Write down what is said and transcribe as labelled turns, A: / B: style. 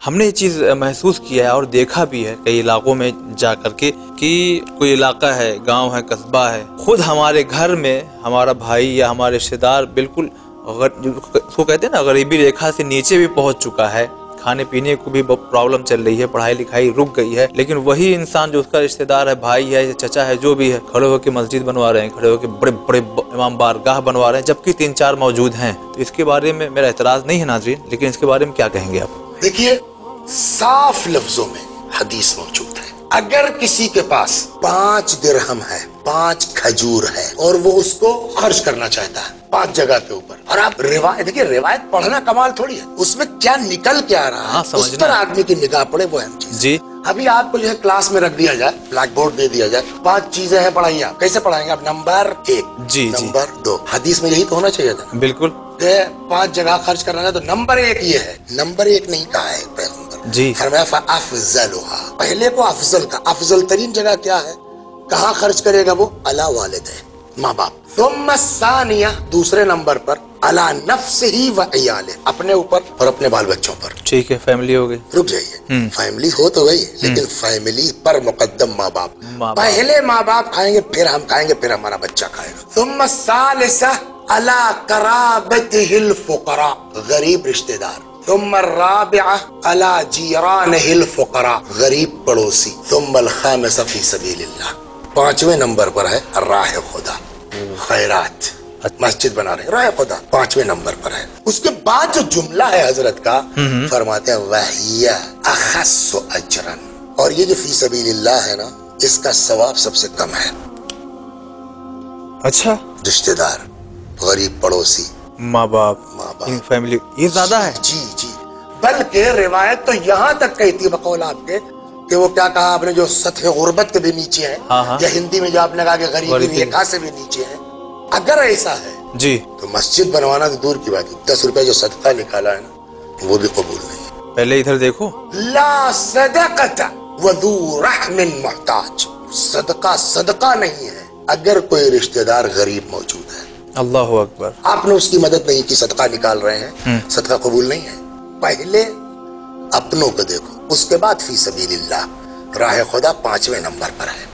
A: ہم نے یہ چیز محسوس کیا ہے اور دیکھا بھی ہے کئی علاقوں میں جا کر کے کہ کوئی علاقہ ہے، گاؤں ہے، قصبہ ہے، خود ہمارے گھر میں ہمارا بھائی یا ہمارے رشتے دار بالکل اس کو کہتے ہیں نا غریبی ریکھا سے نیچے بھی پہنچ چکا ہے، کھانے پینے کو بھی پرابلم چل رہی ہے، پڑھائی لکھائی رک گئی ہے، لیکن وہی انسان جو اس کا رشتے دار ہے، بھائی ہے، چچا ہے، جو بھی ہے، کھڑے ہو کے مسجد بنوا رہے ہیں، کھڑے ہو کے بڑے بڑے امام بارگاہ بنوا رہے ہیں، جبکہ 3-4 موجود ہیں۔ تو اس کے بارے میں میرا اعتراض نہیں ہے ناظرین، لیکن اس کے بارے میں کیا کہیں گے آپ؟
B: دیکھیے، صاف لفظوں میں حدیث موجود ہے، اگر کسی کے پاس 5 درہم ہے، 5 کھجور ہے اور وہ اس کو خرچ کرنا چاہتا ہے 5 جگہ کے اوپر، اور آپ روایت دیکھیے، روایت پڑھنا کمال تھوڑی ہے، اس میں کیا نکل کے آ رہا ہے اس پر آدمی کی نگاہ پڑے، وہ اہم چیز
A: جی۔
B: ابھی آپ کو جو ہے کلاس میں رکھ دیا جائے، بلیک بورڈ دے دیا جائے، 5 چیزیں ہیں، پڑھائیے، آپ کیسے پڑھائیں گے؟ آپ نمبر 1،
A: جی
B: نمبر 2، حدیث میں یہی تو ہونا چاہیے تھا،
A: بالکل
B: 5 جگہ خرچ کرنا ہے تو نمبر 1 یہ ہے، نمبر 1 نہیں کہا ہے پیغمبر
A: جی،
B: فرمایا فَأَفْضَلُهَا، پہلے کو افضل کا، افضل ترین جگہ کیا ہے، کہاں خرچ کرے گا وہ؟ علی والدہ، ماں باپ، ثم الثانیہ، دوسرے نمبر پر علی نفسہ و عیالہ، اپنے اوپر اور اپنے بال بچوں پر۔
A: ٹھیک ہے، فیملی ہو گئی،
B: رک جائیے، فیملی ہو تو گئی لیکن فیملی پر مقدم ماں باپ، پہلے ماں باپ کھائیں گے پھر ہم کھائیں گے پھر ہمارا بچہ کھائے گا۔ ثم الثالثہ علی قرابتہ الفقراء، غریب رشتہ دار، ثم الرابعہ علی جیرانہ الفقراء، غریب پڑوسی، ثم الخامسہ فی سبیل اللہ، 5ویں نمبر پر ہے راہ خدا، خیرات، مسجد بنا رہے ہیں، راہ خدا 5ویں نمبر پر ہے۔ اس کے بعد جو جملہ ہے حضرت کا، فرماتے ہیں وَهِيَ أَخَصُّ أَجْرًا، اور یہ جو فی سبیل اللہ ہے نا، اس کا ثواب سب سے کم ہے۔
A: اچھا،
B: رشتہ دار، غریب پڑوسی،
A: ماں باپ، فیملی، یہ زیادہ ہے؟
B: جی جی، بلکہ روایت تو یہاں تک کہتی ہے بقول آپ کے کہ وہ کیا کہا آپ نے، جو سطح غربت کے بھی نیچے ہے، یا ہندی میں جو آپ نے کہا کہ غریبی ریکھا سے بھی نیچے ہے، اگر ایسا ہے
A: جی
B: تو مسجد بنوانا تو دور کی بات ہے، 10 روپے جو صدقہ نکالا ہے نا وہ بھی قبول نہیں۔
A: پہلے ادھر دیکھو،
B: لا صدقۃ وذو رحم محتاج، صدقہ نہیں ہے اگر کوئی رشتہ دار غریب موجود ہے۔
A: اللہ اکبر،
B: آپ نے اس کی مدد نہیں کی، صدقہ نکال رہے ہیں، صدقہ قبول نہیں ہے۔ پہلے اپنوں کو دیکھو، اس کے بعد فی سبیل اللہ، راہ خدا 5ویں نمبر پر ہے۔